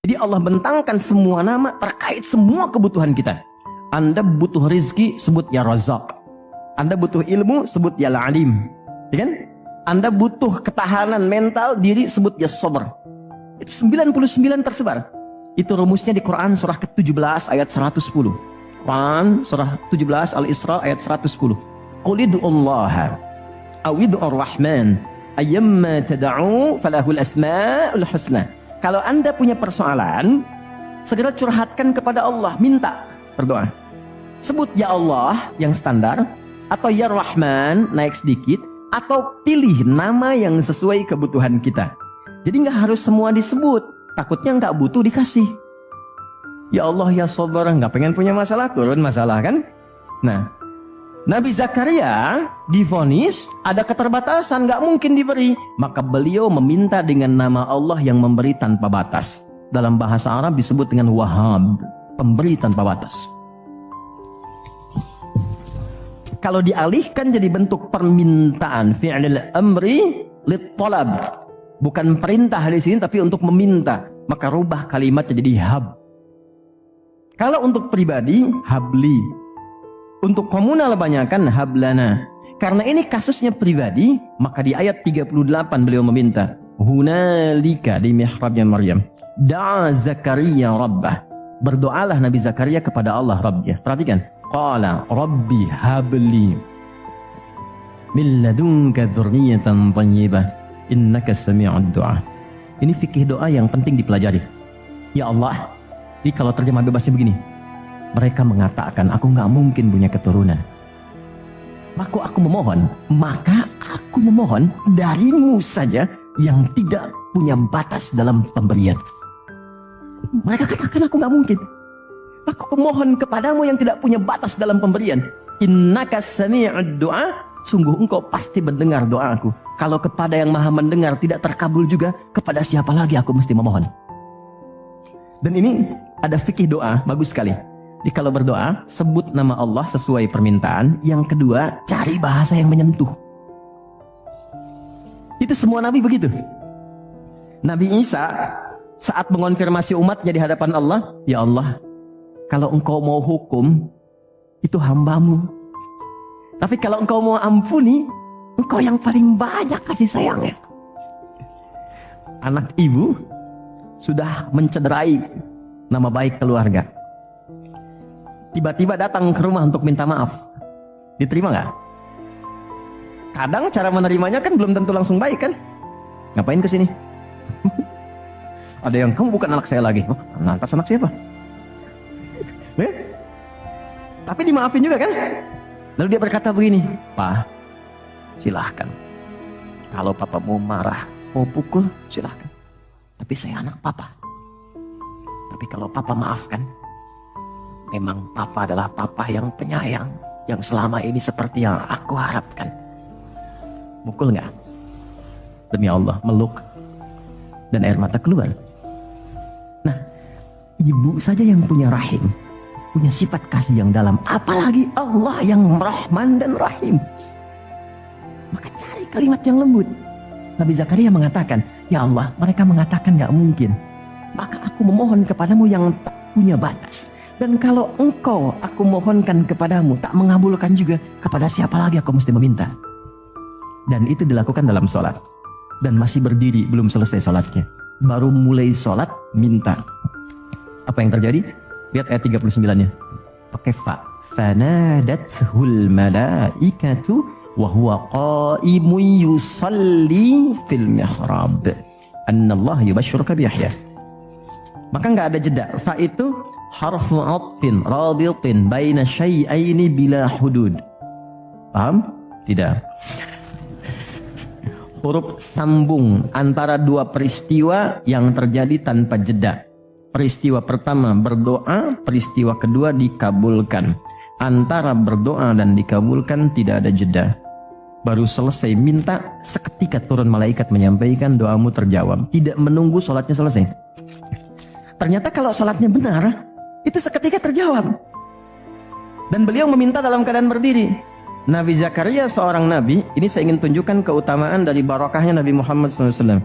Jadi Allah bentangkan semua nama terkait semua kebutuhan kita. Anda butuh rizki, sebut ya Razak. Anda butuh ilmu, sebut ya Alim. Ya kan? Anda butuh ketahanan mental diri, sebut ya Sabr. Itu 99 tersebar. Itu rumusnya di Quran surah ke-17 ayat 110. Quran surah 17 Al-Isra ayat 110. Qul id'ullaha awid'ur rahman ayyamma tad'u falahul asma'ul husna. Kalau Anda punya persoalan, segera curhatkan kepada Allah, minta, berdoa. Sebut ya Allah yang standar, atau ya Rahman naik sedikit, atau pilih nama yang sesuai kebutuhan kita. Jadi nggak harus semua disebut, takutnya nggak butuh dikasih. Ya Allah ya Sabar, nggak pengen punya masalah, turun masalah kan? Nah, Nabi Zakaria divonis ada keterbatasan, nggak mungkin diberi. Maka beliau meminta dengan nama Allah yang memberi tanpa batas. Dalam bahasa Arab disebut dengan Wahhab, pemberi tanpa batas. Kalau dialihkan jadi bentuk permintaan, fi'lil amri lit-talab, bukan perintah di sini tapi untuk meminta, maka rubah kalimatnya jadi hab. Kalau untuk pribadi, habli. Untuk komunal banyakkan hablana. Karena ini kasusnya pribadi, maka di ayat 38 beliau meminta, hunalika di mihrabnya Maryam, da'a Zakaria rabbah. Berdoalah Nabi Zakaria kepada Allah Rabbnya. Perhatikan, qala rabbi habli min ladunka dzurriyyatan thayyibah innaka sami'ud du'a. Ini fikih doa yang penting dipelajari. Ya Allah, ini kalau terjemah bebasnya begini, mereka mengatakan aku nggak mungkin punya keturunan. Maka aku memohon darimu saja yang tidak punya batas dalam pemberian. Mereka katakan aku nggak mungkin. Aku memohon kepadamu yang tidak punya batas dalam pemberian. Innaka sami'ud du'a, sungguh engkau pasti mendengar doaku. Kalau kepada yang maha mendengar tidak terkabul juga, kepada siapa lagi aku mesti memohon? Dan ini ada fikih doa bagus sekali. Jadi kalau berdoa, sebut nama Allah sesuai permintaan. Yang kedua, cari bahasa yang menyentuh. Itu semua Nabi begitu. Nabi Isa saat mengonfirmasi umatnya di hadapan Allah, ya Allah, kalau engkau mau hukum, itu hambamu. Tapi kalau engkau mau ampuni, engkau yang paling banyak kasih sayangnya. Anak ibu sudah mencederai nama baik keluarga. Tiba-tiba datang ke rumah untuk minta maaf. Diterima nggak? Kadang cara menerimanya kan belum tentu langsung baik kan? Ngapain kesini? Ada yang, kamu bukan anak saya lagi. Oh, lantas anak siapa? Tapi dimaafin juga kan? Lalu dia berkata begini, Pak, silahkan. Kalau papa mau marah, mau pukul, silahkan. Tapi saya anak papa. Tapi kalau papa maafkan, memang papa adalah papa yang penyayang, yang selama ini seperti yang aku harapkan. Mukul nggak? Demi Allah, meluk. Dan air mata keluar. Nah, ibu saja yang punya rahim, punya sifat kasih yang dalam, apalagi Allah yang Rahman dan Rahim. Maka cari kalimat yang lembut. Nabi Zakaria mengatakan, ya Allah, mereka mengatakan nggak mungkin. Maka aku memohon kepadamu yang tak punya batas. Dan kalau engkau aku mohonkan kepadamu tak mengabulkan juga, kepada siapa lagi aku mesti meminta? Dan itu dilakukan dalam sholat. Dan masih berdiri, belum selesai sholatnya. Baru mulai sholat, minta. Apa yang terjadi? Lihat ayat 39-nya. Pakai fa. Fanadathul malaikatu wa huwa qaimun yusalli fil mihrab. Annallahu yubashshiruka bi Yahya. Maka nggak ada jeda. Fa itu harfu atfin raditin baina syai'aini bila hudud. Paham? Tidak. Huruf sambung antara dua peristiwa yang terjadi tanpa jeda. Peristiwa pertama berdoa, peristiwa kedua dikabulkan. Antara berdoa dan dikabulkan tidak ada jeda. Baru selesai minta, seketika turun malaikat menyampaikan doamu terjawab. Tidak menunggu sholatnya selesai. Ternyata kalau sholatnya benar, itu seketika terjawab. Dan beliau meminta dalam keadaan berdiri. Nabi Zakaria seorang nabi. Ini saya ingin tunjukkan keutamaan dari barokahnya Nabi Muhammad SAW.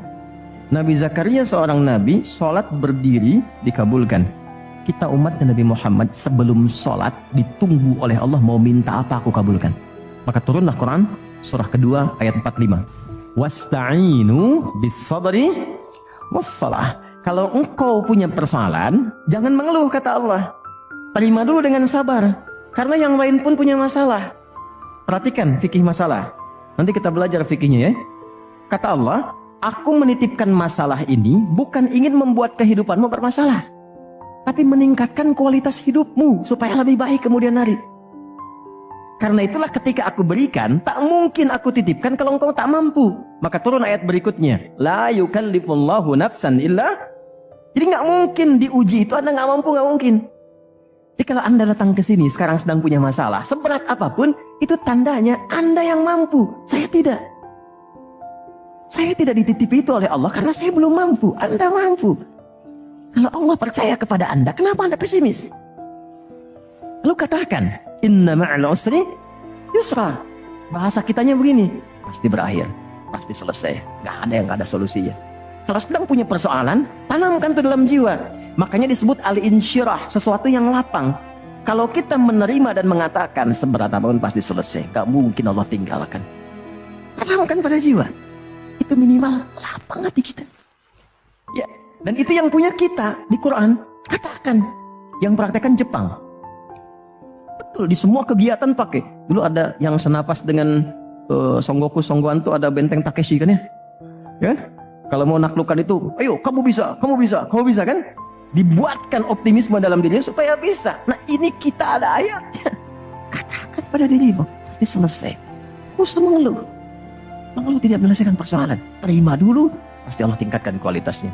Nabi Zakaria seorang nabi, sholat berdiri dikabulkan. Kita umatnya Nabi Muhammad sebelum sholat ditunggu oleh Allah, mau minta apa aku kabulkan. Maka turunlah Quran surah kedua ayat 45. Wasta'inu bis-sabri was-salah. Kalau engkau punya persoalan, jangan mengeluh kata Allah. Terima dulu dengan sabar. Karena yang lain pun punya masalah. Perhatikan fikih masalah. Nanti kita belajar fikihnya ya. Kata Allah, aku menitipkan masalah ini bukan ingin membuat kehidupanmu bermasalah, tapi meningkatkan kualitas hidupmu supaya lebih baik kemudian hari. Karena itulah ketika aku berikan, tak mungkin aku titipkan kalau engkau tak mampu. Maka turun ayat berikutnya. La yukallifullahu nafsan illa. Jadi nggak mungkin diuji itu Anda nggak mampu, nggak mungkin. Jadi kalau Anda datang ke sini sekarang sedang punya masalah, seberat apapun, itu tandanya Anda yang mampu. Saya tidak. Saya tidak dititipi itu oleh Allah karena saya belum mampu. Anda mampu. Kalau Allah percaya kepada Anda, kenapa Anda pesimis? Lalu katakan, inna ma'al usri yusra. Bahasa kitanya begini, pasti berakhir, pasti selesai. Gak ada yang gak ada solusinya. Kalau sedang punya persoalan, tanamkan itu dalam jiwa. Makanya disebut al-insyirah, sesuatu yang lapang. Kalau kita menerima dan mengatakan seberat apapun pasti selesai, gak mungkin Allah tinggalkan. Tanamkan pada jiwa. Itu minimal lapang hati kita. Ya, dan itu yang punya kita di Quran. Katakan, yang praktekkan Jepang. Betul, di semua kegiatan pakai. Dulu ada yang senapas dengan Songgoku Songgoan tuh ada benteng Takeshi kan ya? Ya? Kalau mau naklukkan itu, ayo kamu bisa, kamu bisa, kamu bisa kan? Dibuatkan optimisme dalam dirinya supaya bisa. Nah ini kita ada ayatnya. Katakan pada dirimu, pasti selesai. Usah mengeluh. Mengeluh tidak menyelesaikan persoalan. Terima dulu, pasti Allah tingkatkan kualitasnya.